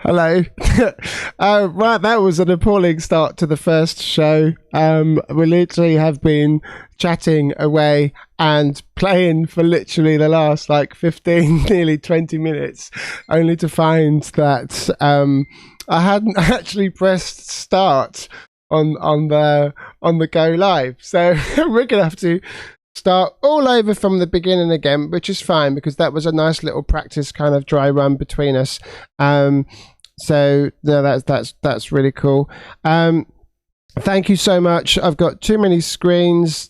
Hello. Right, that was an appalling start to the first show. We literally have been chatting away and playing for literally the last 15, nearly 20 minutes, only to find that I hadn't actually pressed start on the go live. So we're gonna have to start all over from the beginning again, which is fine because that was a nice little practice kind of dry run between us. So no, that's really cool. Thank you so much. I've got too many screens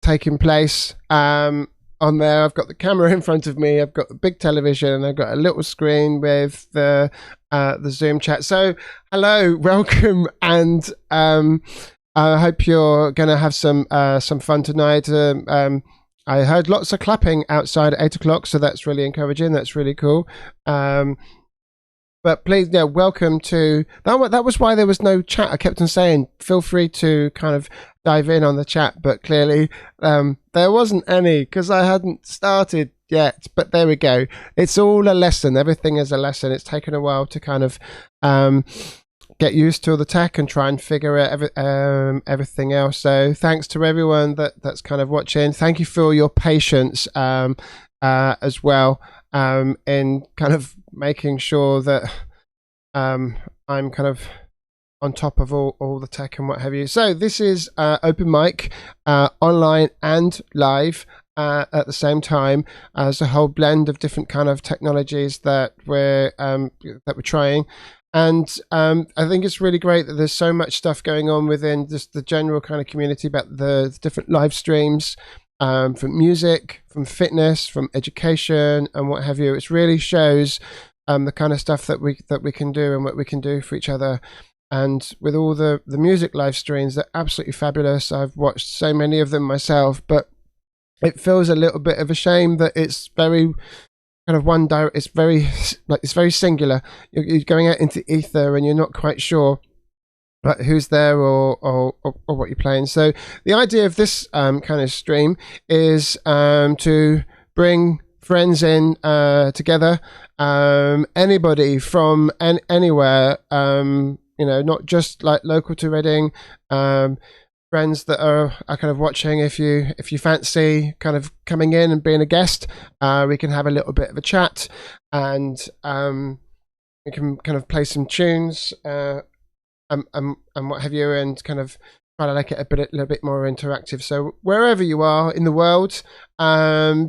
taking place on there. I've got the camera in front of me. I've got the big television, and I've got a little screen with the Zoom chat. So hello, welcome, and I hope you're going to have some fun tonight. I heard lots of clapping outside at 8 o'clock, so that's really encouraging. That's really cool. But please, welcome to that. That was why there was no chat. I kept on saying, feel free to kind of dive in on the chat, but clearly there wasn't any because I hadn't started yet. But there we go. It's all a lesson. Everything is a lesson. It's taken a while to kind of get used to all the tech and try and figure out everything else. So thanks to everyone that's kind of watching. Thank you for your patience as well in kind of making sure that I'm kind of on top of all the tech and what have you. So this is open mic, online and live at the same time, as a whole blend of different kind of technologies that we're trying. And I think it's really great that there's so much stuff going on within just the general kind of community about the different live streams, from music, from fitness, from education, and what have you. It really shows the kind of stuff that we can do and what we can do for each other. And with all the music live streams, they're absolutely fabulous. I've watched so many of them myself, but it feels a little bit of a shame that it's very kind of it's very singular. You're going out into ether and you're not quite sure who's there or what you're playing. So the idea of this kind of stream is to bring friends in together, anybody from anywhere, not just local to Reading, friends that are kind of watching. If you fancy kind of coming in and being a guest, we can have a little bit of a chat, and we can kind of play some tunes and what have you, and kind of try to make it a little bit more interactive. So wherever you are in the world,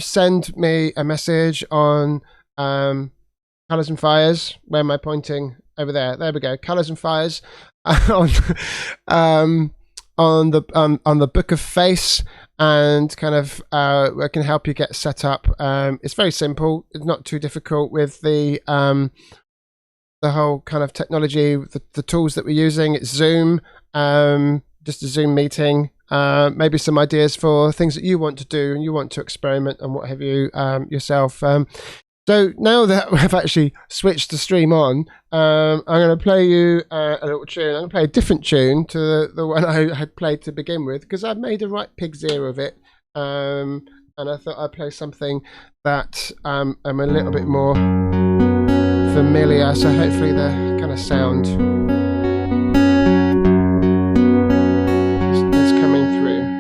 send me a message on Colours and Fires. Where am I pointing? Over there. There we go. Colours and Fires on the Book of Face, and kind of I can help you get set up. It's very simple. It's not too difficult with the whole kind of technology, the tools that we're using. It's Zoom, just a Zoom meeting. Maybe some ideas for things that you want to do and you want to experiment and what have you yourself. So now that I've actually switched the stream on, I'm going to play you a little tune. I'm going to play a different tune to the one I had played to begin with, because I've made a right pig's ear of it. And I thought I'd play something that I'm a little bit more familiar. So hopefully the kind of sound is coming through.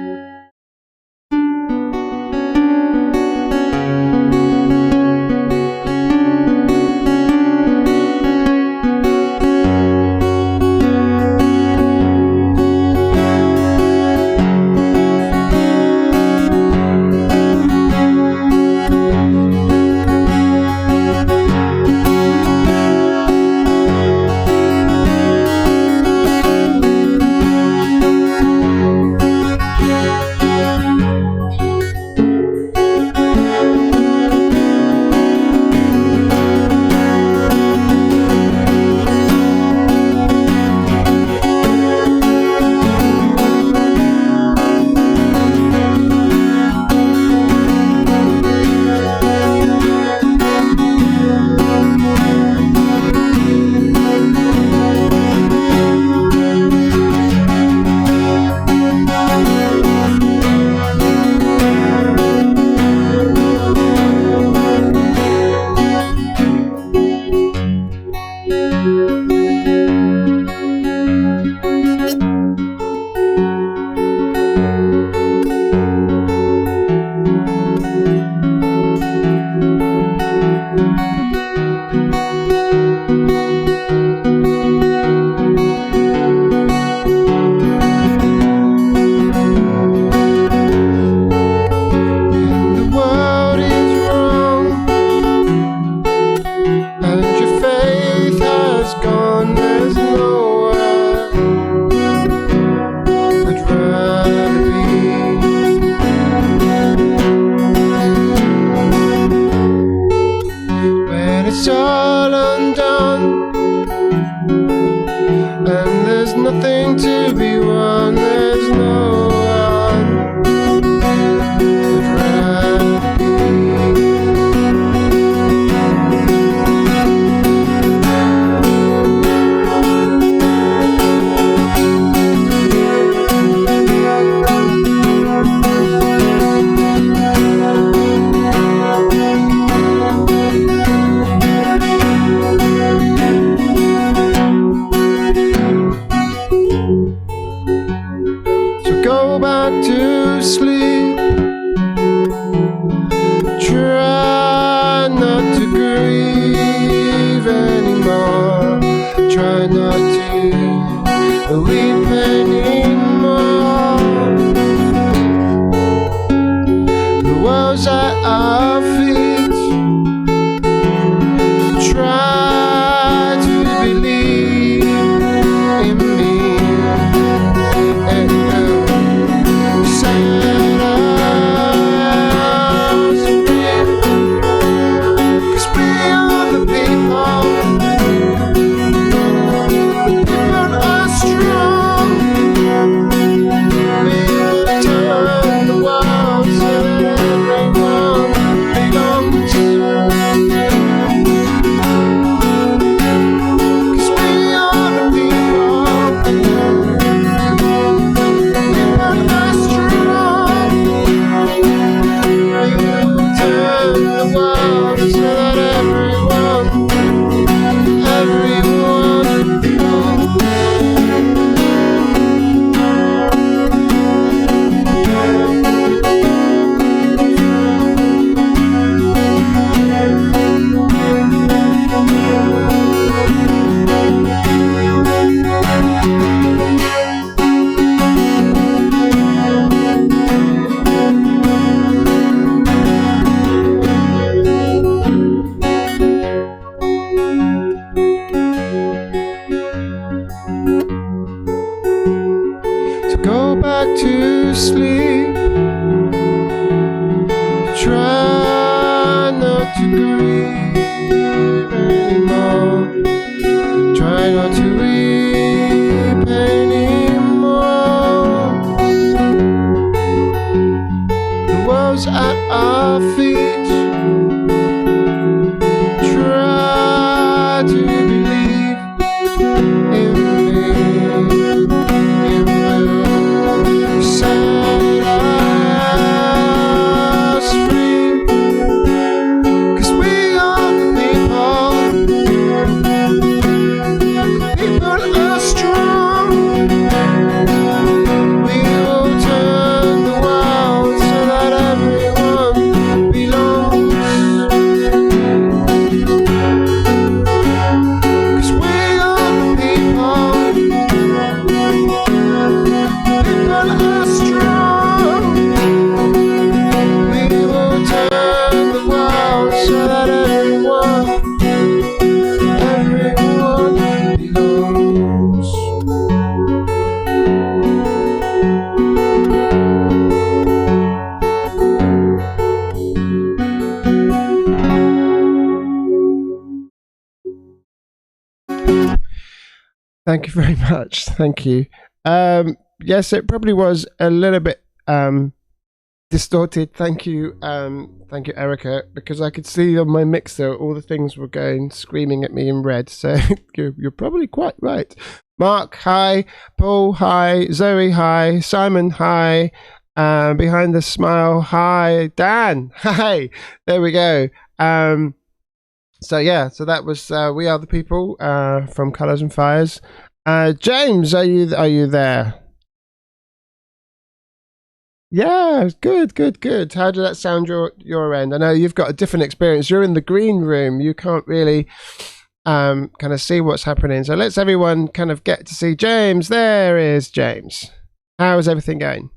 So go back to sleep. Try not to grieve anymore. Try not to weep anymore. The world's at our feet. Try to believe in me and set us free. 'Cause we are the people. The people are strong. We will turn the world so that everyone belongs. 'Cause we are the people. People are strong. We will turn the world so that everyone belongs. So go back to sleep. Try not to grieve anymore. Try not to weep anymore. The world's at our feet. Try to believe in me. It will set us free. 'Cause we are the people. People are strong. We will turn the world so that everyone belongs. 'Cause we are the people. People are strong. We will turn the world so that everyone belongs. Thank you very much. Thank you. Yes, it probably was a little bit distorted. Thank you, Erica, because I could see on my mixer all the things were going screaming at me in red. So you're probably quite right. Mark, hi. Paul, hi. Zoe, hi. Simon, hi. Behind the smile, hi. Dan, hi. There we go. So yeah, so that was We Are the People from Colours and Fires. James, are you there? Yeah, good. How did that sound your end? I know you've got a different experience. You're in the green room. You can't really kind of see what's happening. So let's everyone kind of get to see James. There is James. How is everything going?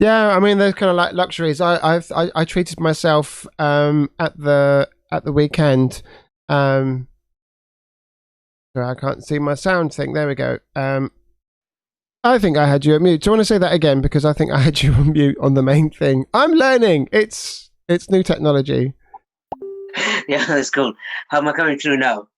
Yeah, I mean, there's kind of like luxuries. I treated myself at the weekend. So I can't see my sound thing. There we go. I think I had you on mute. Do you want to say that again? Because I think I had you on mute on the main thing. I'm learning. It's new technology. Yeah, that's cool. How am I coming through now?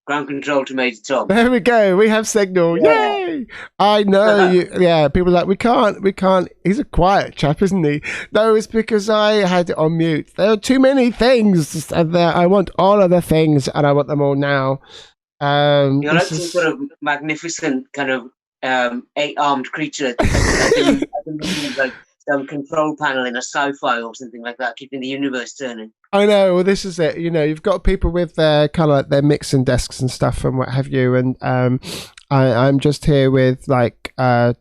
Ground control to Major Tom. There we go. We have signal. Yeah. Yay! I know. Yeah, people are like, we can't. He's a quiet chap, isn't he? No, it's because I had it on mute. There are too many things. And I want all of the things, and I want them all now. You're like This some is. sort of magnificent kind of eight-armed creature. I can imagine like some control panel in a sci-fi or something like that, keeping the universe turning. I know. Well, this is it. You've got people with their kind of like their mixing desks and stuff and what have you, and I'm just here with like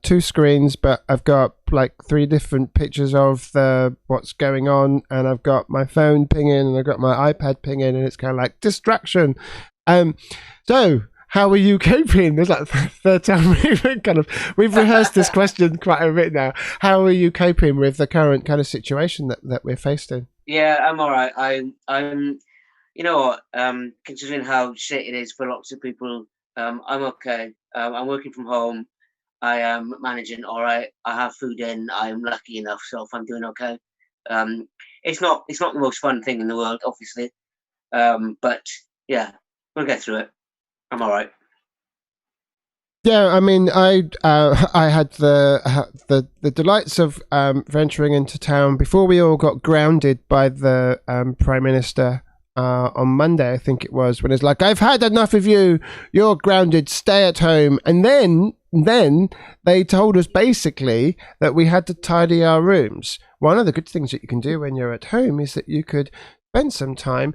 two screens, but I've got like three different pictures of the what's going on, and I've got my phone pinging, and I've got my iPad pinging, and it's kind of like distraction. So how are you coping? There's like the third time we've rehearsed this question quite a bit now. How are you coping with the current kind of situation that we're faced in? Yeah, I'm all right. I'm, you know what? Considering how shit it is for lots of people, I'm okay. I'm working from home. I am managing all right. I have food in. I'm lucky enough, so if I'm doing okay. It's not the most fun thing in the world, obviously. But yeah, we'll get through it. I'm all right. Yeah, I mean, I had the delights of venturing into town before we all got grounded by the Prime Minister on Monday, I think it was, when it's like, "I've had enough of you. You're grounded. Stay at home." And then they told us basically that we had to tidy our rooms. One of the good things that you can do when you're at home is that you could spend some time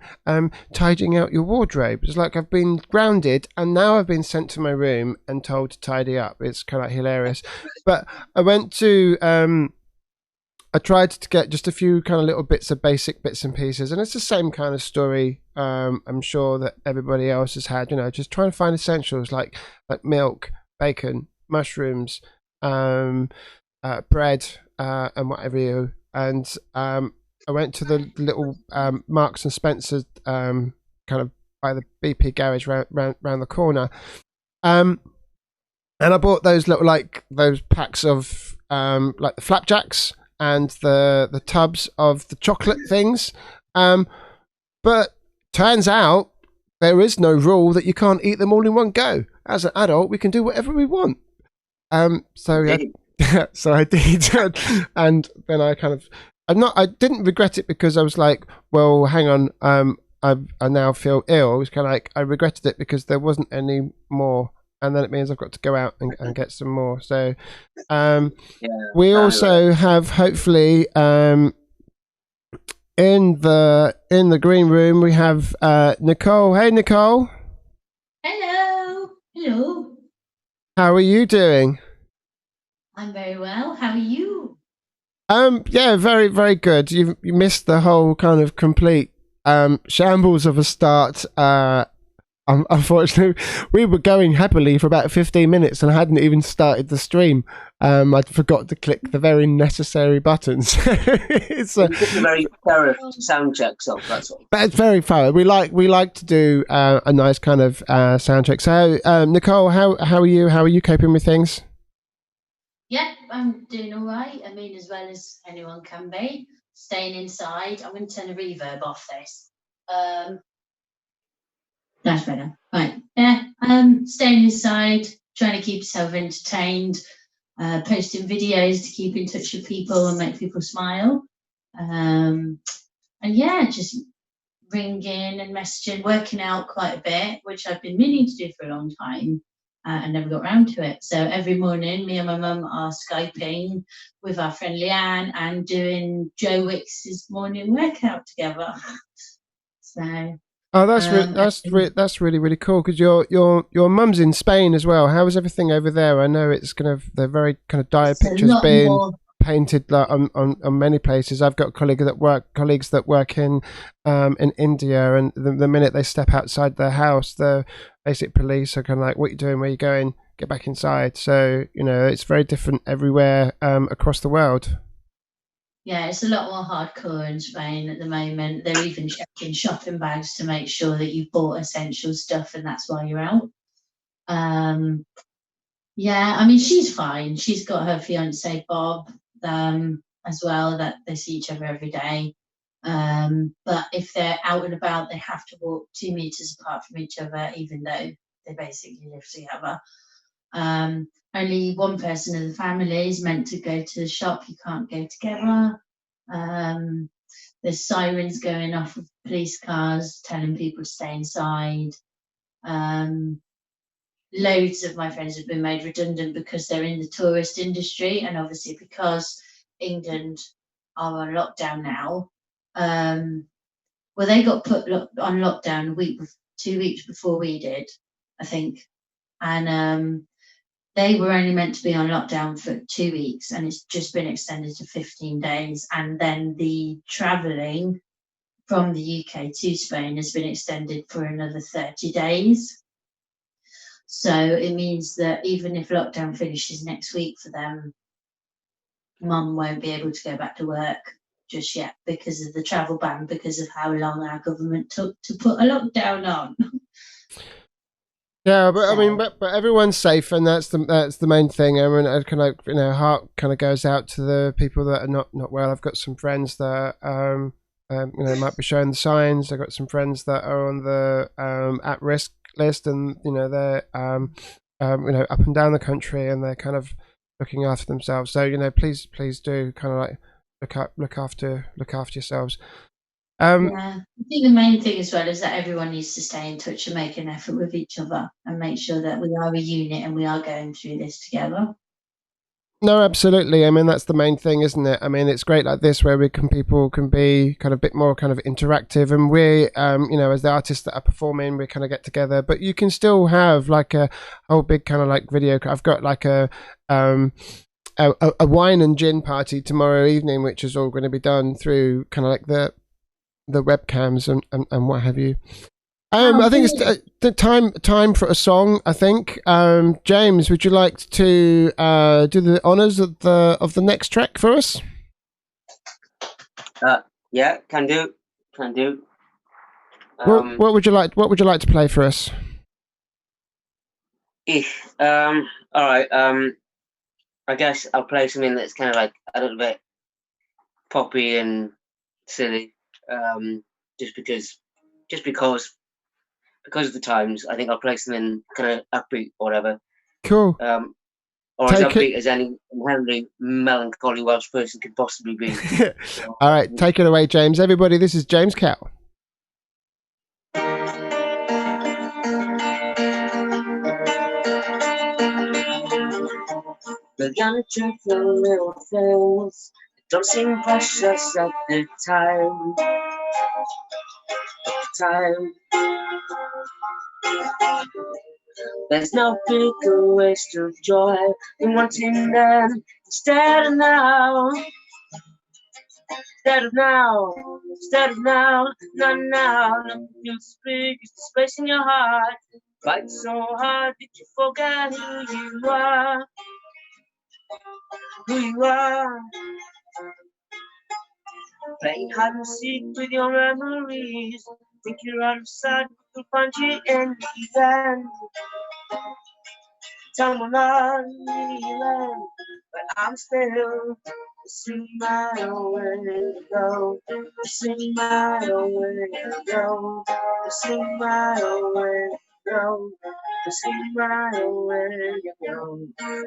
tidying out your wardrobe. It's like I've been grounded and now I've been sent to my room and told to tidy up. It's kind of like hilarious. But I went to I tried to get just a few kind of little bits of basic bits and pieces, and it's the same kind of story. I'm sure that everybody else has had. Just trying to find essentials like milk, bacon, mushrooms, bread, and whatever you. And I went to the little Marks and Spencer's kind of by the BP garage round the corner. And I bought those little those packs of like the flapjacks and the tubs of the chocolate things. But turns out there is no rule that you can't eat them all in one go. As an adult, we can do whatever we want. So I did, and then I didn't regret it because I was like, well, hang on, I now feel ill. It was kind of like I regretted it because there wasn't any more, and then it means I've got to go out and get some more. So, we also have hopefully in the green room we have Nicole. Hey, Nicole. Hello. Hello. How are you doing? I'm very well. How are you? Yeah, very, very good. You missed the whole kind of complete shambles of a start. Unfortunately, we were going happily for about 15 minutes and I hadn't even started the stream. I forgot to click the very necessary buttons. It's a very thorough sound check, so that's all. That's very thorough. We like to do a nice kind of sound check. So, Nicole, how are you? How are you coping with things? Yep, I'm doing all right. I mean, as well as anyone can be. Staying inside. I'm going to turn the reverb off this. That's better. Right. Yeah. Staying inside, trying to keep yourself entertained, posting videos to keep in touch with people and make people smile. And yeah, just ringing and messaging, working out quite a bit, which I've been meaning to do for a long time. And never got around to it. So every morning, me and my mum are Skyping with our friend Leanne and doing Joe Wicks's morning workout together. So. Oh, that's really, really cool because your mum's in Spain as well. How is everything over there? I know it's they're very kind of dire pictures being painted like, on many places. I've got colleagues that work in India, and the minute they step outside their house, the basic police are kind of like, "What are you doing? Where are you going? Get back inside." So it's very different everywhere across the world. Yeah, it's a lot more hardcore in Spain at the moment. They're even checking shopping bags to make sure that you've bought essential stuff and that's why you're out. Yeah, I mean, she's fine. She's got her fiance Bob as well, that they see each other every day. But if they're out and about, they have to walk 2 meters apart from each other, even though they basically live together. Only one person in the family is meant to go to the shop. You can't go together. There's sirens going off of police cars telling people to stay inside. Loads of my friends have been made redundant because they're in the tourist industry, and obviously because England are on lockdown now. Well, they got put on lockdown 2 weeks before we did, I think, and they were only meant to be on lockdown for 2 weeks, and it's just been extended to 15 days. And then the travelling from the UK to Spain has been extended for another 30 days. So it means that even if lockdown finishes next week for them, Mum won't be able to go back to work just yet because of the travel ban, because of how long our government took to put a lockdown on. Yeah, but I mean, but everyone's safe, and that's the main thing. I mean, I kind of, heart kind of goes out to the people that are not well. I've got some friends that might be showing the signs. I've got some friends that are on the at risk list, and they're up and down the country, and they're kind of looking after themselves. So please do kind of like look after yourselves. Yeah, I think the main thing as well is that everyone needs to stay in touch and make an effort with each other and make sure that we are a unit and we are going through this together. No, absolutely. I mean, that's the main thing, isn't it? I mean, it's great like this where people can be kind of a bit more kind of interactive, and we, as the artists that are performing, we kind of get together. But you can still have like a whole big kind of like video. I've got like a wine and gin party tomorrow evening, which is all going to be done through kind of like the webcams and what have you. I think it's the time for a song. I think James, would you like to do the honours of the next track for us? Yeah, can do. What would you like to play for us? All right. I guess I'll play something that's kind of like a little bit poppy and silly. Just because of the times. I think I'll play something kind of upbeat or whatever. Cool. Or as upbeat as any inherently melancholy Welsh person could possibly be. All right, take it away, James. Everybody, this is James Kell. We're gonna do the little things that don't seem precious at the time. There's no bigger waste of joy than wanting them instead of now. Instead of now, not now. Nothing feels big, it's the space in your heart. Fight so hard that you forget who you are. Playing hide and seek with your memories. Think you're out of sight, but you'll find you in the end. Tumble on kneeling, but I'm still missing my way to go. Missing my way to go. Missing my way to go. Missing my way to go.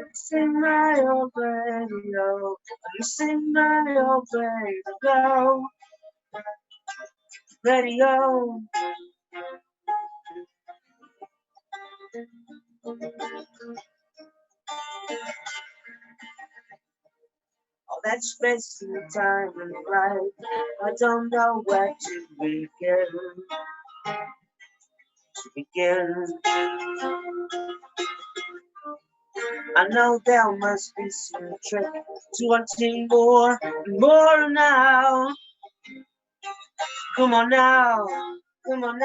Missing my way to go. Missing my way to go. Radio. All that space and time and life, I don't know where to begin. I know there must be some trick to wanting more and more now. Come on now, not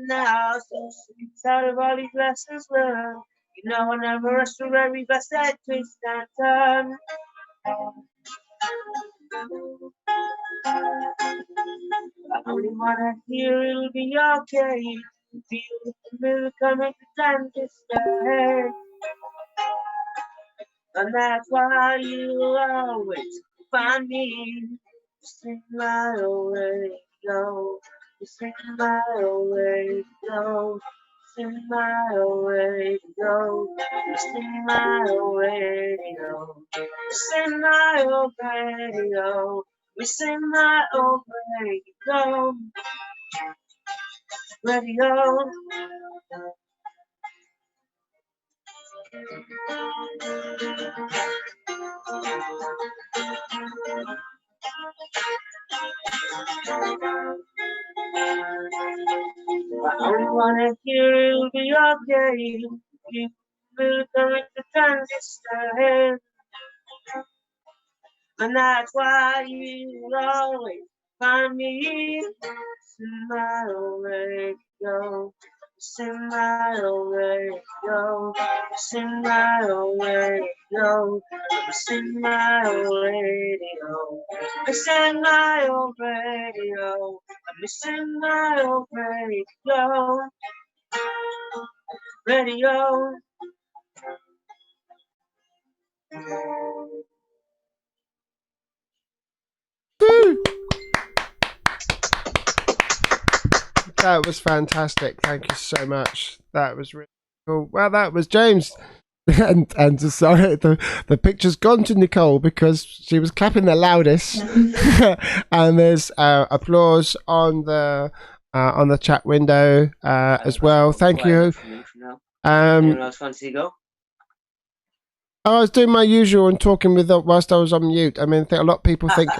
now. So sick tired of all these lessons learned. You know I never rush for every best I twist and turn. I only wanna hear it'll be okay. Feel the miracle, make the time to stay. And that's why you always find me. Sing my way, go. Sing my way, go. Sing my way, go. Sing my way, go. Sing my way, go. We sing my way, go. radio. I wanna hear you be okay. You will go with the transistor, and that's why you always find me. Smile radio, smile radio, smile radio, smile radio, smile radio, smile radio, radio. That was fantastic. Thank you so much. That was really cool. Well, that was James. And sorry, the picture's gone to Nicole because she was clapping the loudest. And there's applause on the chat window as well. Thank you. Anyone else fancy to go? I was doing my usual and talking with whilst I was on mute. I mean, I think a lot of people think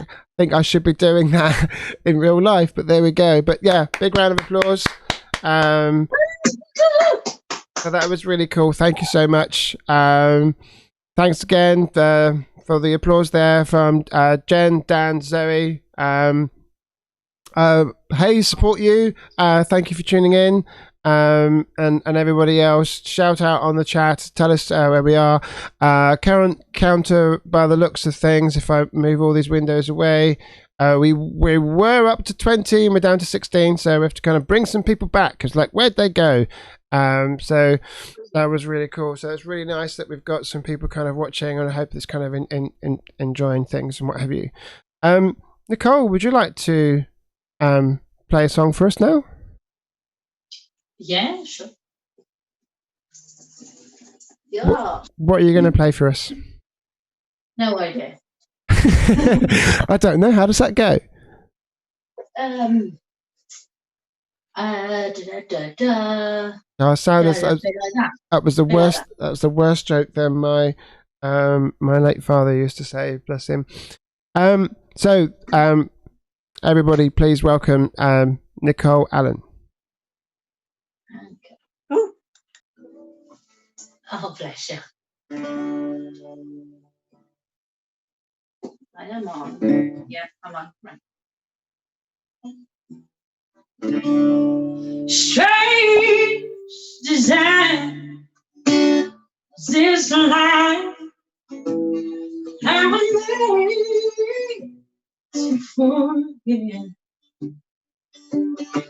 I should be doing that in real life, but there we go. But yeah, big round of applause. So that was really cool. Thank you so much. Thanks again for the applause there from Jen, Dan, Zoe. Hey, support you. Thank you for tuning in. And everybody else, shout out on the chat, tell us where we are. Current counter by the looks of things, if I move all these windows away, we were up to 20 and we're down to 16, so we have to kind of bring some people back because like, where'd they go? So that was really cool. So it's really nice that we've got some people kind of watching, and I hope it's kind of enjoying things and what have you. Nicole, would you like to play a song for us now? Yeah, sure. Yeah. What are you going to play for us? No idea. I don't know. How does that go? That was the worst. That was the worst joke that my late father used to say. Bless him. So everybody, please welcome Nicole Allan. Okay. Oh, bless you. I am on. Yeah, I'm on. Right. Strange design, this life I'm made to forget.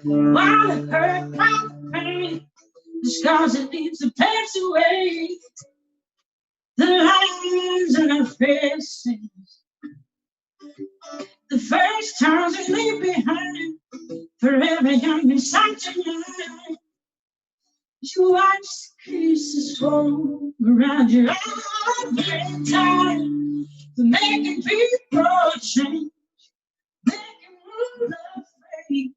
While the hurt, while the pain, the scars that leaves the past away, the lines in our faces, the first times we leave behind, forever young inside your mind. You watch the creases fall around your every time, making people change, making moves afraid,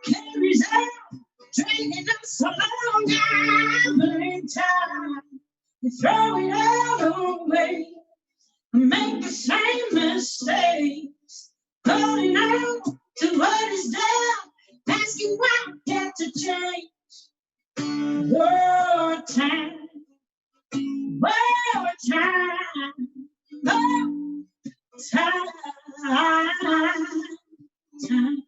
carries out, draining us along every time. We throw it all away, make the same mistakes, holding on to what is down, asking why we get to change. War time, war time, time.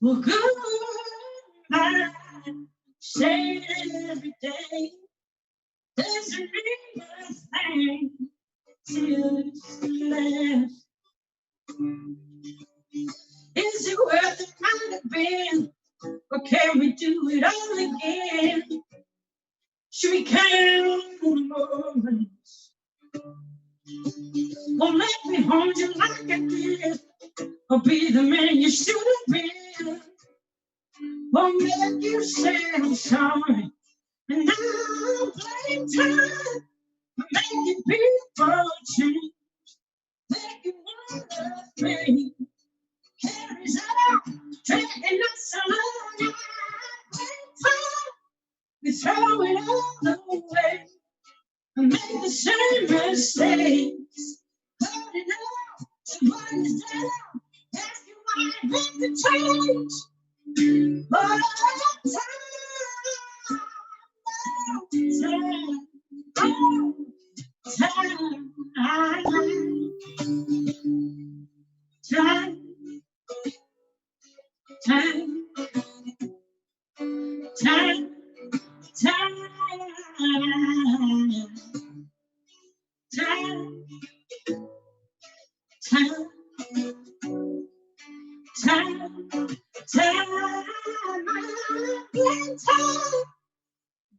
Well, goodbye, say it every day. Doesn't mean a thing till it's last. Is it worth it? Might have been. Or can we do it all again? Should we count the moments? Or let me hold you like I did? Or be the man you should have been? Or make you say I'm sorry? And now blame time for making people change, making one of me. carries on, dragging us along. We throw it all away and make the same mistakes. Holding on to what is down, asking why I want to change. But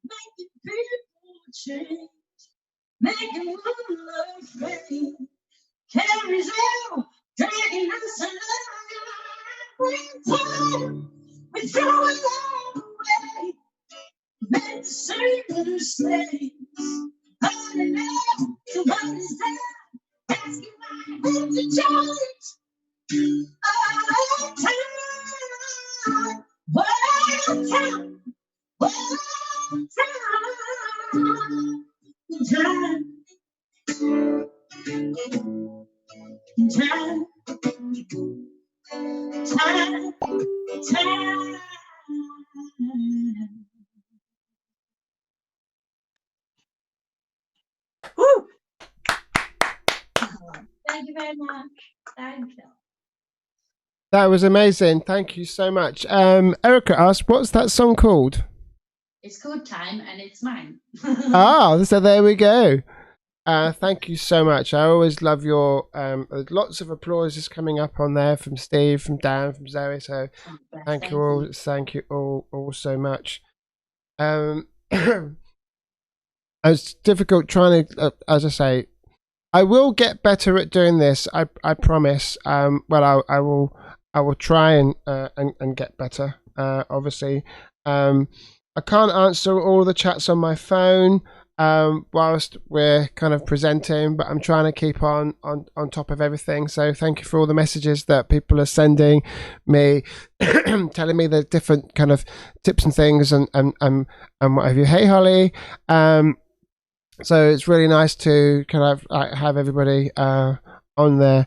making people change, making one afraid, carries on, dragging us along. We throw it all away, make the same mistakes. Holding on to what is there, asking why I want to change. Oh, time, one time, one time, time, time, time. Woo! Thank you very much. Thank you. That was amazing. Thank you so much. Erica asked, what's that song called? It's called Time and it's mine. Ah, so there we go. Thank you so much. I always love your lots of applause is coming up on there from Steve, from Dan, from Zoe. So thank you all so much. It's difficult trying to, as I say, I will get better at doing this. I promise. Well, I will try and get better. Obviously, I can't answer all the chats on my phone whilst we're kind of presenting, but I'm trying to keep on top of everything. So thank you for all the messages that people are sending me, telling me the different kind of tips and things and what have you. Hey, Holly. So it's really nice to kind of have everybody on there.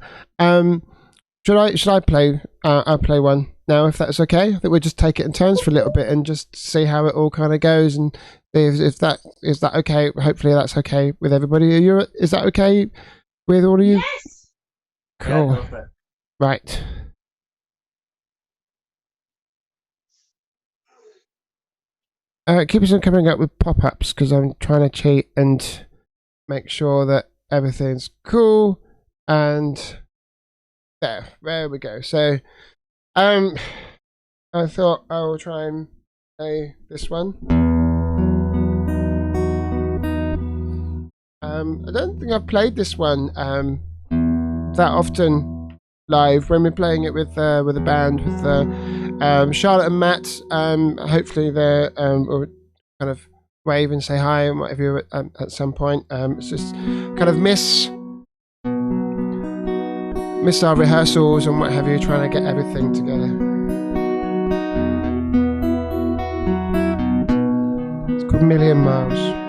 Should I play? I'll play one now, if that's okay. I think we'll just take it in turns for a little bit and just see how it all kind of goes, and if that is that okay. Hopefully that's okay with everybody. Is that okay with all of you? Yes. Cool. Yeah, Right. Keep on coming up with pop-ups because I'm trying to cheat and make sure that everything's cool. And there we go. So, I thought I will try and play this one. I don't think I've played this one that often live when we're playing it with a band with Charlotte and Matt. Hopefully they will kind of wave and say hi and whatever at some point. It's just kind of miss our rehearsals and what have you, trying to get everything together. It's called Million Miles.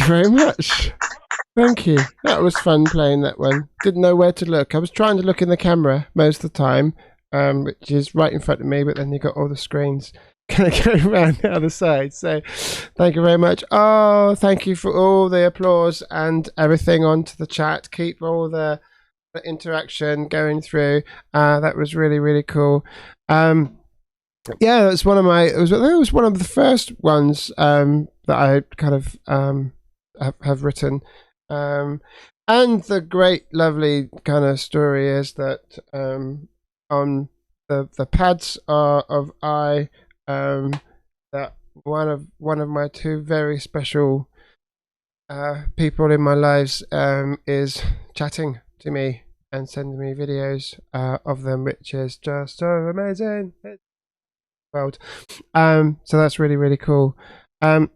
very much. Thank you. That was fun playing that one. Didn't know where to look. I was trying to look in the camera most of the time, which is right in front of me, but then you got all the screens kind of going around the other side. So thank you very much. Oh, thank you for all the applause and everything onto the chat. Keep all the interaction going through. That was really, really cool. Yeah, that's one of my. That was one of the first ones that I kind of have written. And the great, lovely kind of story is that on the pads of I, that one of my two very special people in my lives is chatting to me and sending me videos of them, which is just so amazing. World. So that's really, really cool. So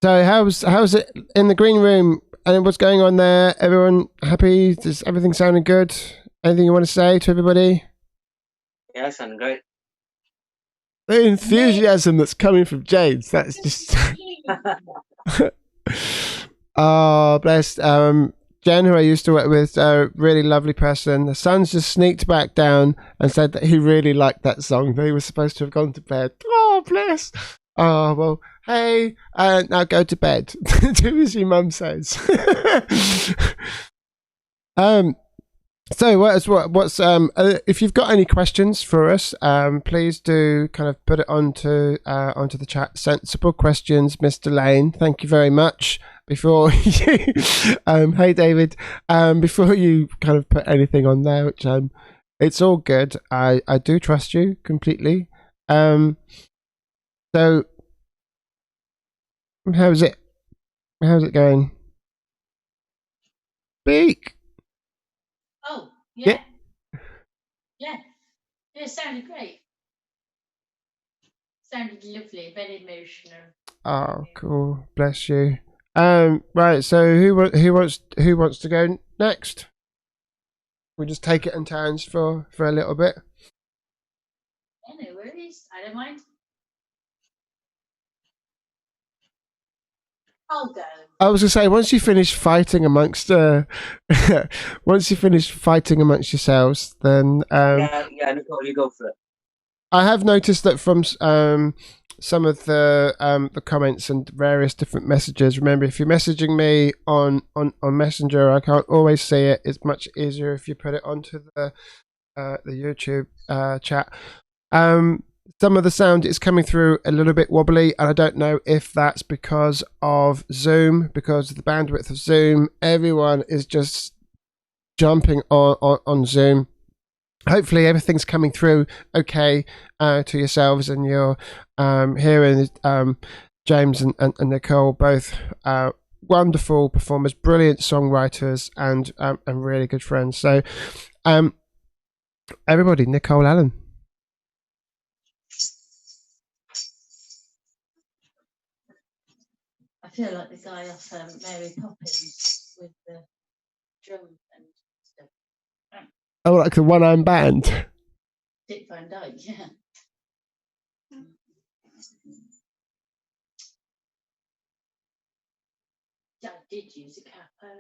how's it in the green room and what's going on there? Everyone happy? Is everything sounding good? Anything you want to say to everybody? Yeah, sounding great. The enthusiasm that's coming from James, that's just oh, bless. Jen, who I used to work with, a really lovely person. The son's just sneaked back down and said that he really liked that song, but he was supposed to have gone to bed. Oh, bless. Oh, well, hey, now go to bed. Do as your mum says. So what's if you've got any questions for us, please do kind of put it onto the chat. Sensible questions, Mr. Lane. Thank you very much. Before you, hey David, before you kind of put anything on there, which it's all good. I do trust you completely. So how's it going? Speak. Oh, yeah. It sounded great. Sounded lovely, very emotional. Oh, cool. Bless you. Right. So who wants to go next? We'll just take it in turns for a little bit. Yeah, no worries. I don't mind. I'll go. I was gonna say once you finish fighting amongst yourselves, then yeah, Nicole, you go for it. I have noticed that from some of the comments and various different messages. Remember, if you're messaging me on Messenger, I can't always see it. It's much easier if you put it onto the YouTube chat. Some of the sound is coming through a little bit wobbly, and I don't know if that's because of Zoom, because of the bandwidth of Zoom. Everyone is just jumping on Zoom. Hopefully everything's coming through okay to yourselves, and you're hearing James and Nicole, both wonderful performers, brilliant songwriters, and really good friends. So everybody, Nicole, Allan. I feel like the guy off Mary Poppins with the drum and stuff. Oh, like the one-armed band? Dick Van Dyke, yeah. Dad did use a capo.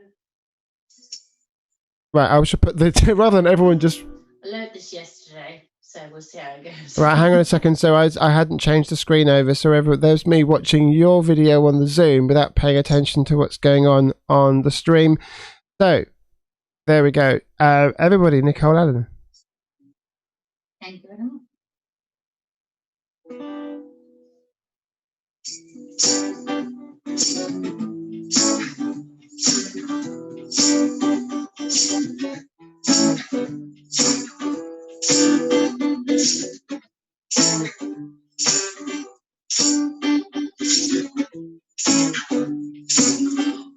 Right, I should put the rather than everyone just. I learned this yesterday, so we'll see how it goes. Right, hang on a second. So I hadn't changed the screen over, so there's me watching your video on the Zoom without paying attention to what's going on the stream. So there we go. Everybody, Nicole, Allan. Thank you very much.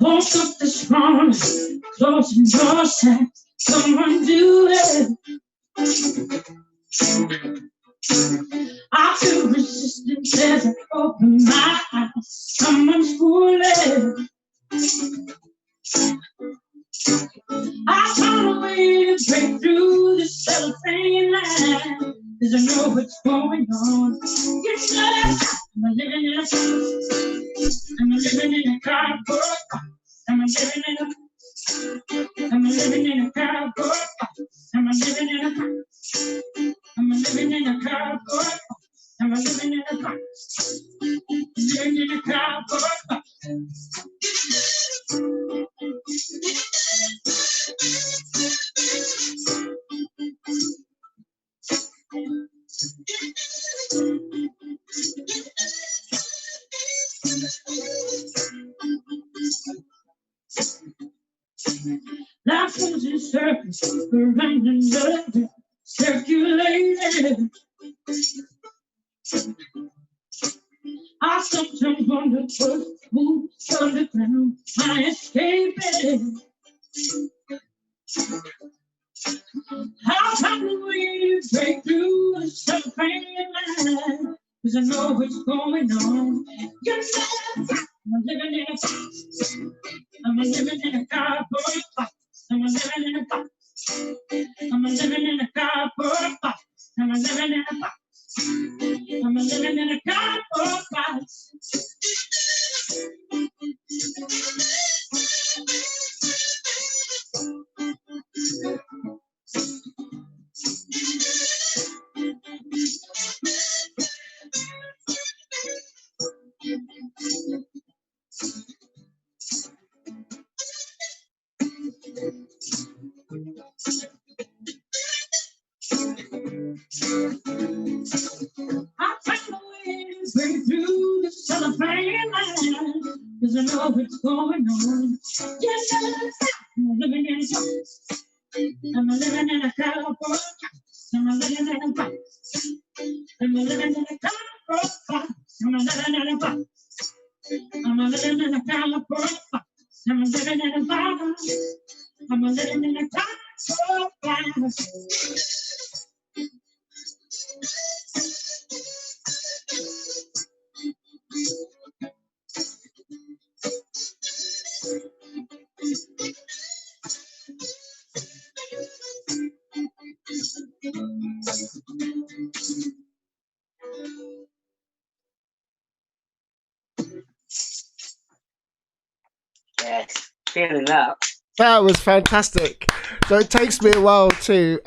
Woke up this morning, closing your eyes, someone do it. I feel resistance as I open my eyes, someone's fooling. I found a way to break through the cellophane line, 'cause I know what's going on. You know that I'm living in a cardboard Life goes in circles, around and up, circulating. I sometimes wonder what moves underground, my escaping. How can we break through the cellophane line? 'Cause I know what's going on. You know, I'm living in a box. I'm living in a cardboard box. I'm living in a box. I'm living in a cardboard box. I'm living in a box. I'm living in a cardboard box. I find a way to break through the cellophane line, 'cause I know what's going on. Yes, I'm living in a box. I'm living in a cardboard box. I'm living in a box. I'm living in a cardboard box. I'm living in a box. I'm living in a cardboard box. I'm living in a box. I'm living in a cardboard box. Yes, feeling that. That was fantastic. So it takes me a while to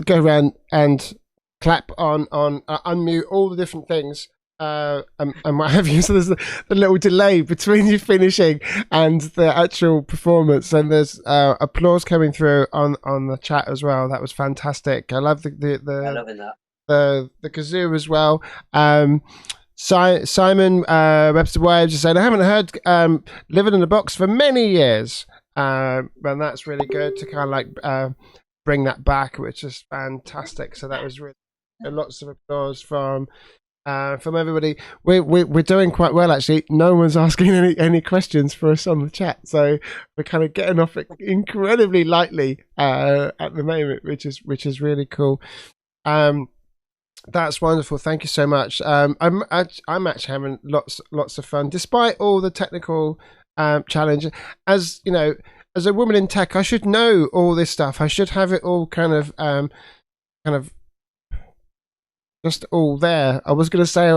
go around and clap on unmute all the different things and what have you. So there's the little delay between you finishing and the actual performance, and there's applause coming through on the chat as well. That was fantastic. I love I'm loving that. the kazoo as well. Simon Webster Waves is saying, I haven't heard Living in a Box for many years. And that's really good to kind of like bring that back, which is fantastic. So that was really lots of applause from everybody. We're doing quite well, actually. No one's asking any questions for us on the chat, so we're kind of getting off it incredibly lightly at the moment, which is really cool. That's wonderful. Thank you so much. I'm actually having lots of fun despite all the technical challenge. As you know, as a woman in tech, I should know all this stuff. I should have it all kind of just all there. I was going to say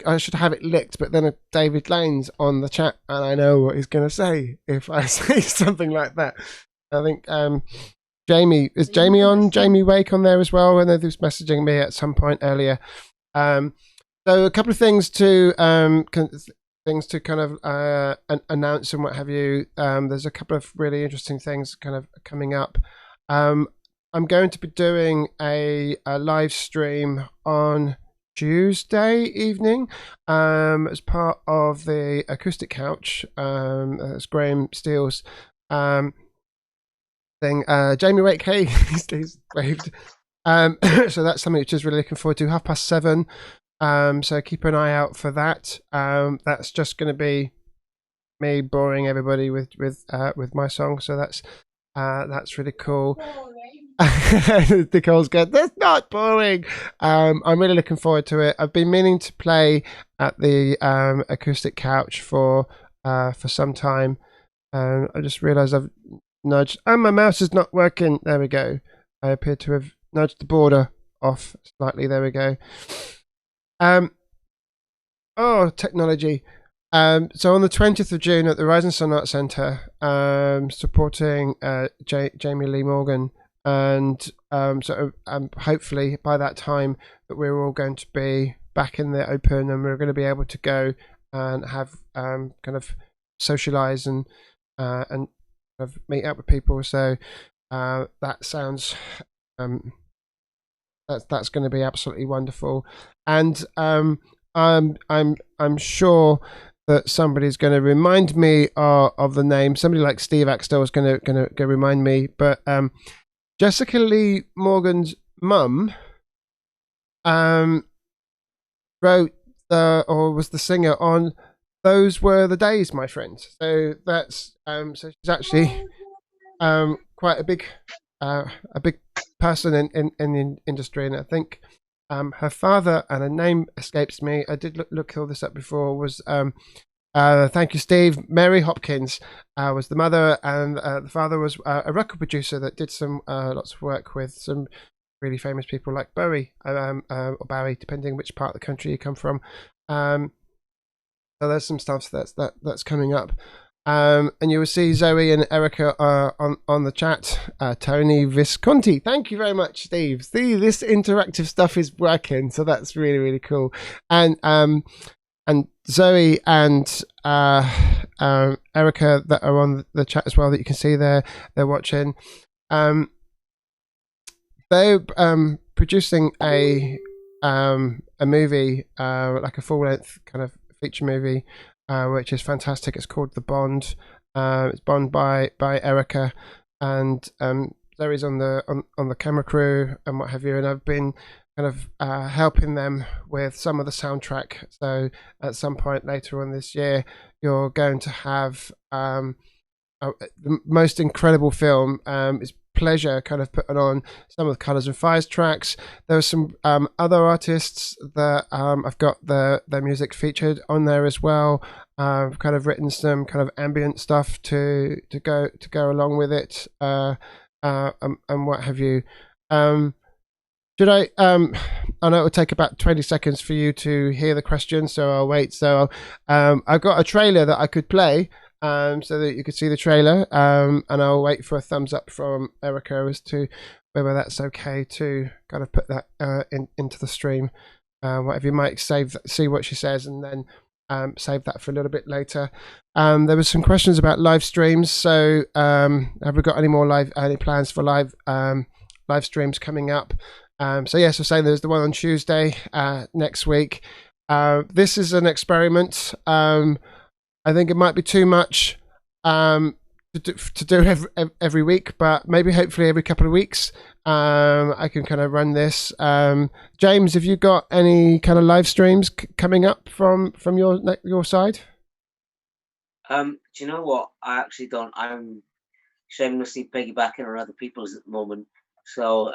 I should have it licked, but then David Lane's on the chat, and I know what he's going to say if I say something like that. I think Jamie on? Jamie Wake on there as well. I know he was messaging me at some point earlier. So a couple of things to kind of announce and what have you. There's a couple of really interesting things kind of coming up. I'm going to be doing a live stream on Tuesday evening as part of the Acoustic Couch. That's Graham Steele's thing. Jamie Wake, hey, he's waved. So that's something which is really looking forward to. 7:30. So keep an eye out for that. That's just going to be me boring everybody with my song. So that's really cool. Nicole's good. That's not boring. I'm really looking forward to it. I've been meaning to play at the Acoustic Couch for some time. I just realised I've nudged, and my mouse is not working. There we go. I appear to have nudged the border off slightly. There we go. Technology. So on the 20th of June at the Rising Sun Arts Centre, supporting Jamie Lee Morgan, and hopefully by that time that we're all going to be back in the open, and we're going to be able to go and have kind of socialise and kind of meet up with people. So that sounds that's going to be absolutely wonderful, and I'm sure that somebody's going to remind me of the name. Somebody like Steve Axtell is going to remind me. But Jessica Lee Morgan's mum wrote or was the singer on "Those Were the Days, My Friends." So that's so she's actually quite a big person in the industry, and I think her father, and her name escapes me, I did look all this up before, was thank you, Steve. Mary Hopkins was the mother, and the father was a record producer that did some lots of work with some really famous people like Bowie or Barry, depending which part of the country you come from. So there's some stuff that's coming up. And you will see Zoe and Erica on the chat. Tony Visconti, thank you very much, Steve. See, this interactive stuff is working, so that's really, really cool. And Zoe and Erica that are on the chat as well, that you can see there, they're watching. They're producing a movie, like a full-length kind of feature movie, which is fantastic. It's called The Bond. It's Bond by Erica, and Zoe's on the camera crew and what have you. And I've been kind of helping them with some of the soundtrack. So at some point later on this year, you're going to have the most incredible film. It's pleasure kind of putting on some of the Colours and Fires tracks. There are some other artists that I've got their music featured on there as well. I've kind of written some kind of ambient stuff to go along with it, and what have you. Should I know it will take about 20 seconds for you to hear the question, so I'll wait. So I've got a trailer that I could play, so that you could see the trailer, and I'll wait for a thumbs up from Erica as to whether that's okay to kind of put that into the stream. Whatever, you might see what she says, and then save that for a little bit later. There were some questions about live streams. So have we got any plans for live streams coming up? So yes, I'll say there's the one on Tuesday next week. This is an experiment. I think it might be too much to do every week, but maybe hopefully every couple of weeks I can kind of run this. James, have you got any kind of live streams coming up from your side? Do you know what? I actually don't. I'm shamelessly piggybacking on other people's at the moment. So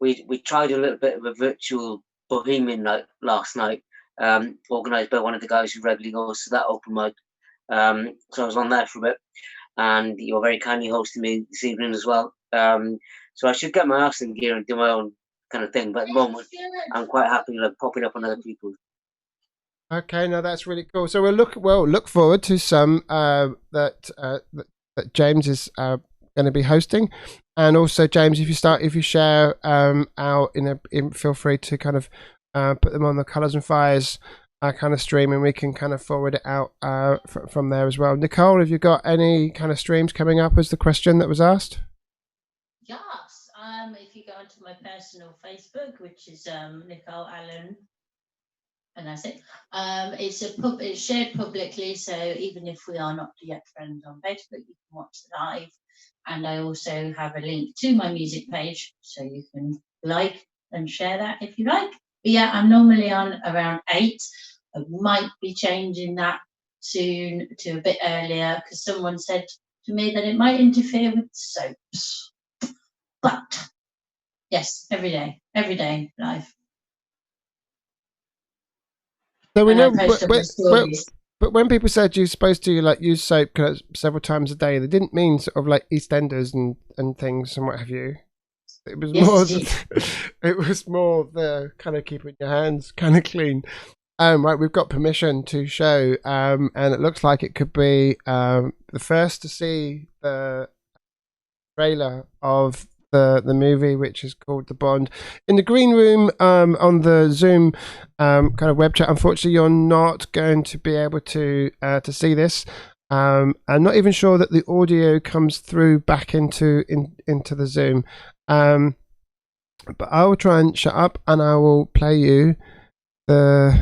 we tried a little bit of a virtual bohemian night last night, organised by one of the guys who regularly goes to that open mic. So I was on there for a bit, and you're very kindly hosting me this evening as well. So I should get my ass in gear and do my own kind of thing. But at the moment, I'm quite happy like popping up on other people's. Okay, no, that's really cool. So we'll look forward to some that James is going to be hosting, and also James, if you share out feel free to kind of put them on the Colours and Fires kind of stream, and we can kind of forward it out from there as well. Nicole, have you got any kind of streams coming up? Was the question that was asked? Yes. If you go onto my personal Facebook, which is Nicole Allan, and that's it. It's shared publicly, so even if we are not yet friends on Facebook, you can watch the live. And I also have a link to my music page, so you can like and share that if you like. But yeah, I'm normally on around 8. I might be changing that soon to a bit earlier, because someone said to me that it might interfere with soaps. But yes, every day live. So we know, but when people said you're supposed to like use soap several times a day, they didn't mean sort of like EastEnders and things and what have you. It was it was more the kind of keeping your hands kind of clean. Right, we've got permission to show, and it looks like it could be the first to see the trailer of the movie, which is called The Bond, in the green room on the Zoom kind of web chat. Unfortunately, you're not going to be able to see this. I'm not even sure that the audio comes through back into the Zoom. But I will try and shut up, and I will play you the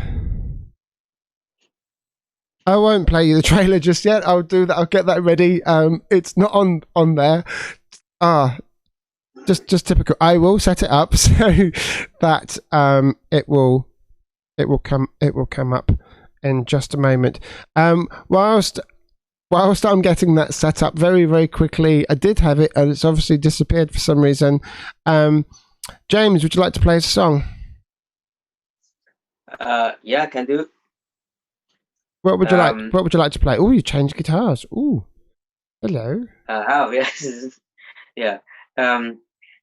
I won't play you the trailer just yet. I'll do that. I'll get that ready. It's not on there. Just typical. I will set it up so that it will come up in just a moment. Whilst I'm getting that set up very, very quickly, I did have it and it's obviously disappeared for some reason. James, would you like to play a song? Yeah, I can do. What would you like? What would you like to play? Oh, you changed guitars. Oh, hello. I have, yes. Yeah.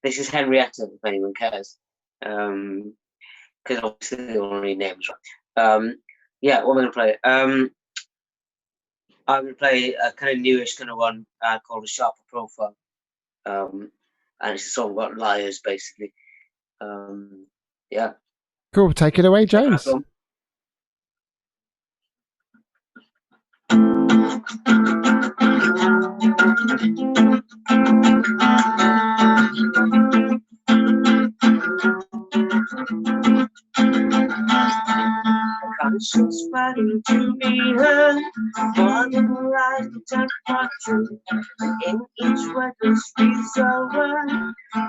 This is Henrietta, if anyone cares. Because obviously they don't read names right. Yeah, what am I going to play? I'm going to play a kind of newish kind of one called A Sharper Profile. And it's a song about liars, basically. Yeah. Cool. Take it away, James. Conscience fighting to be heard, more than lies that are true. In each word that speaks a word,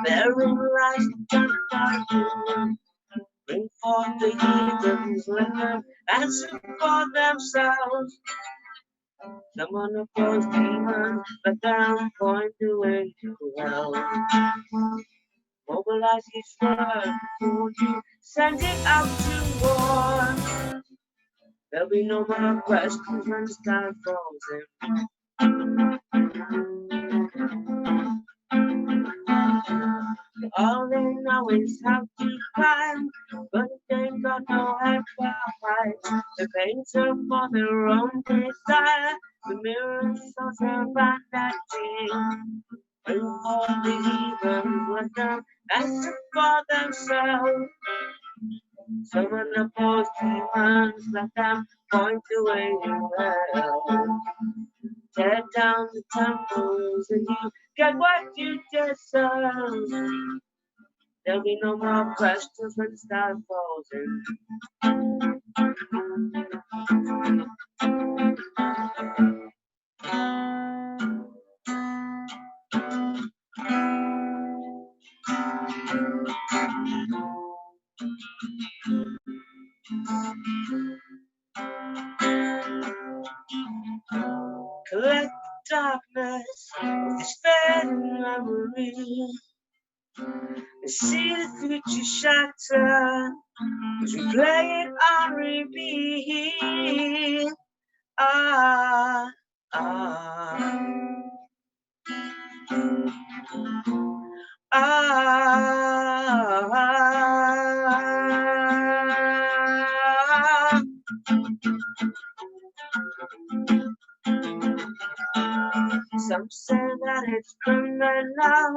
therein lies that are true. Bring forth the heathens, let them answer for themselves. Someone oppose demons, let them point the way to hell. Mobilize each word before you send it out to war. There'll be no more questions when the sky falls in. All they know is how to climb, but they got no head to hide. The pains are for their own desire, the mirrors also about that dream. Bring for the heathens, let them answer for themselves. Someone oppose demons, let them point the way to hell. Tear down the temples and you get what you deserve. There'll be no more questions when the sky falls in. Collect the darkness of this fading memory and see the future shatter as we play it on repeat. Ah, ah, ah. Some say that it's criminal,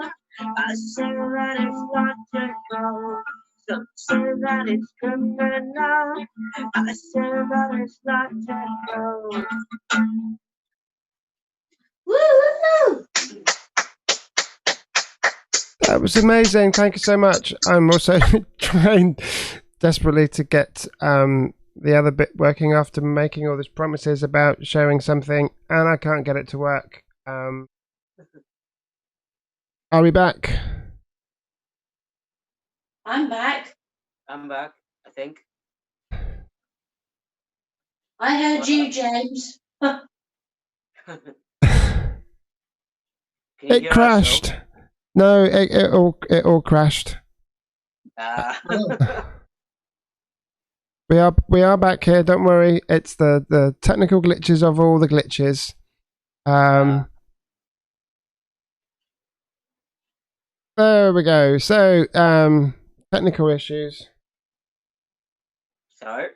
I say that it's logical. Some say that it's criminal, I say that it's logical. Woo! That was amazing. Thank you so much. I'm also trying desperately to get the other bit working after making all these promises about sharing something, and I can't get it to work. Are we back? I'm back. I'm back, I think. I heard you, James. It crashed. No, it all crashed. We are back here. Don't worry. It's the technical glitches of all the glitches. There we go. So technical issues. So.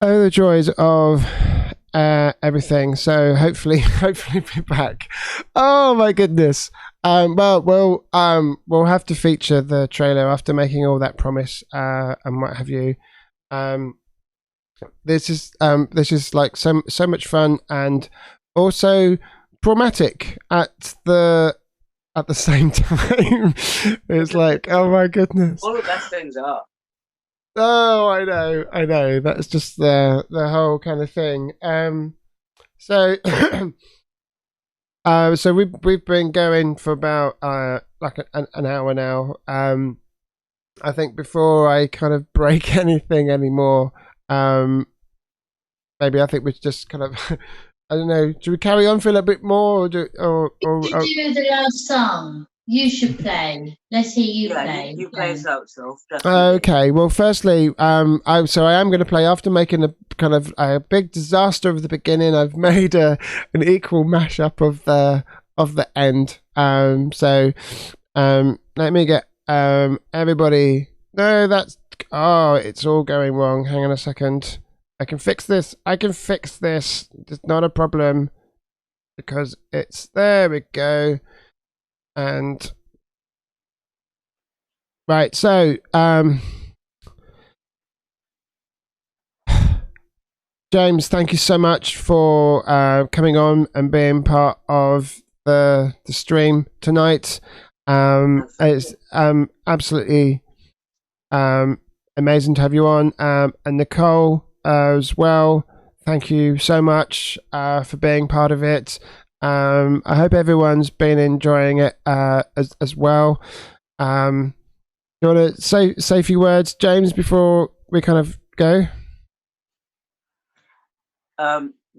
Oh, the joys of everything. So hopefully we're back. Oh my goodness. We'll have to feature the trailer after making all that promise and what have you. This is like so much fun and also traumatic at the same time. It's like, oh my goodness. All the best things are. Oh, I know. That's just the whole kind of thing. So, so we've been going for about like an hour now. I think before I kind of break anything anymore, maybe I think we just kind of, I don't know. Do we carry on for a little bit more, or You do the last song. You should play. Let's hear you play. You play us out, so. Okay. Well, firstly, I am going to play after making a kind of a big disaster of the beginning. I've made an equal mashup of the end. So, let me get everybody. No, it's all going wrong. Hang on a second. I can fix this. It's not a problem because there we go. And right, so James, thank you so much for coming on and being part of the stream tonight. It's absolutely amazing to have you on, and Nicole as well. Thank you so much for being part of it. I hope everyone's been enjoying it as well. You want to say a few words, James, before we kind of go?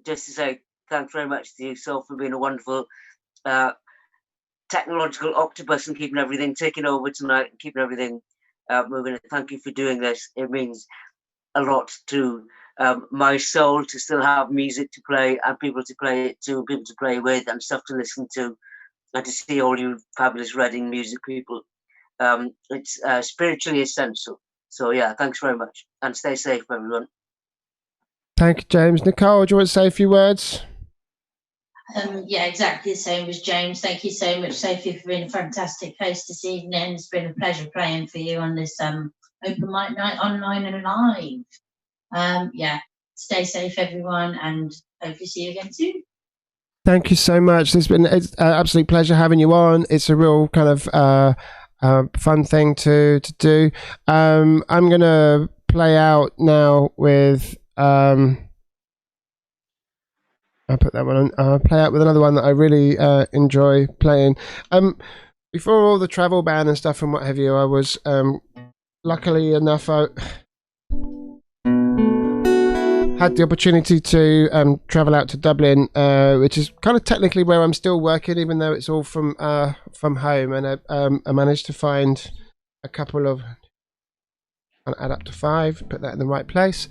Just to say thanks very much to yourself for being a wonderful technological octopus and keeping everything taking over tonight and keeping everything moving. Thank you for doing this. It means a lot to my soul to still have music to play and people to play it to, people to play with and stuff to listen to, and to see all you fabulous Reading music people. It's spiritually essential. So yeah, thanks very much and stay safe, everyone. Thank you, James. Nicole, do you want to say a few words? Yeah, exactly the same as James. Thank you so much, Sophie, for being a fantastic host this evening. It's been a pleasure playing for you on this open mic night, online and live. Yeah, stay safe, everyone, and hope to see you again soon. Thank you so much. It's an absolute pleasure having you on. It's a real kind of fun thing to do. I'm going to play out now with... I'll put that one on. I'll play out with another one that I really enjoy playing. Before all the travel ban and stuff and what have you, I was luckily enough I had the opportunity to travel out to Dublin, which is kind of technically where I'm still working, even though it's all from home. And I managed to find a couple of, I'll add up to 5, put that in the right place.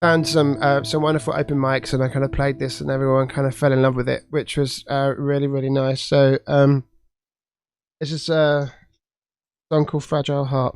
Found some wonderful open mics, and I kind of played this, and everyone kind of fell in love with it, which was really, really nice. So this is a song called Fragile Heart.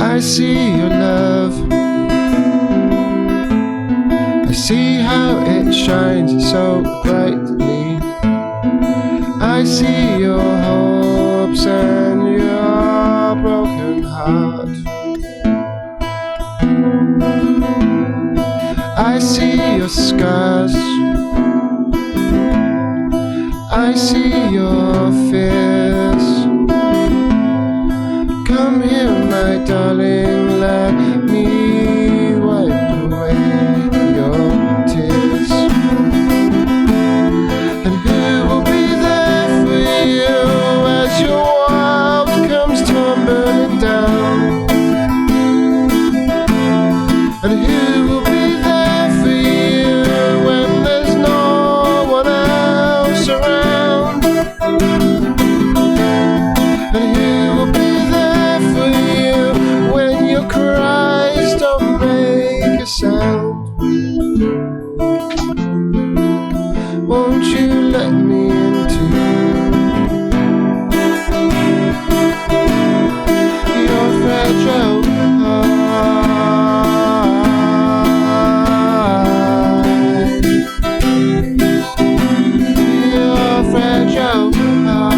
I see your love, I see how it shines so brightly. I see your hopes and your broken heart. I see your scars, I see your fears. Come here, my darling, let me wipe away your tears. And who will be there for you as your world comes tumbling down? sound. Won't you let me into your fragile heart? Your fragile heart.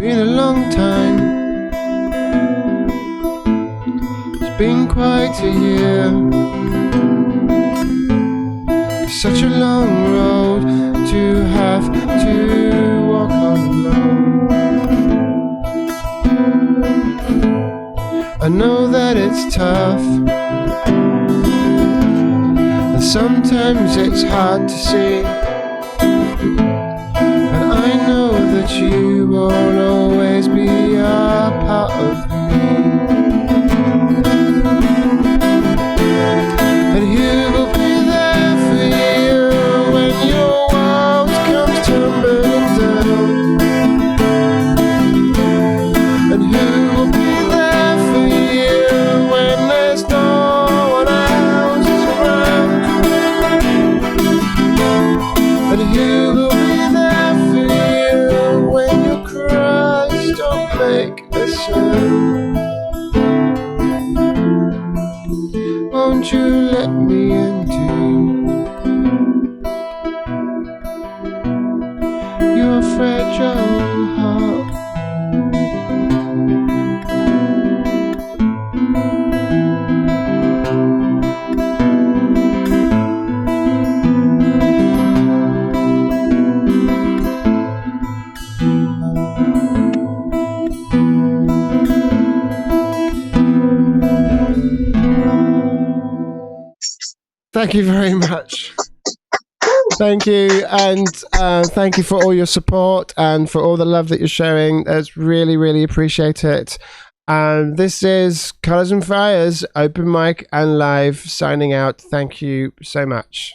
Been a long time. It's been quite a year. Such a long road to have to walk on alone. I know that it's tough, and sometimes it's hard to see. I know that you won't always be a part of me. And who will be there for you when your world comes tumbling down? And who will be there for you when there's no one else around? And who will be there for you when your cries don't make a sound? Won't you let me into your fragile heart? Thank you very much. Thank you, and thank you for all your support and for all the love that you're showing. That's really, really appreciate it. This is Colours and Fires, open mic and live, signing out. Thank you so much.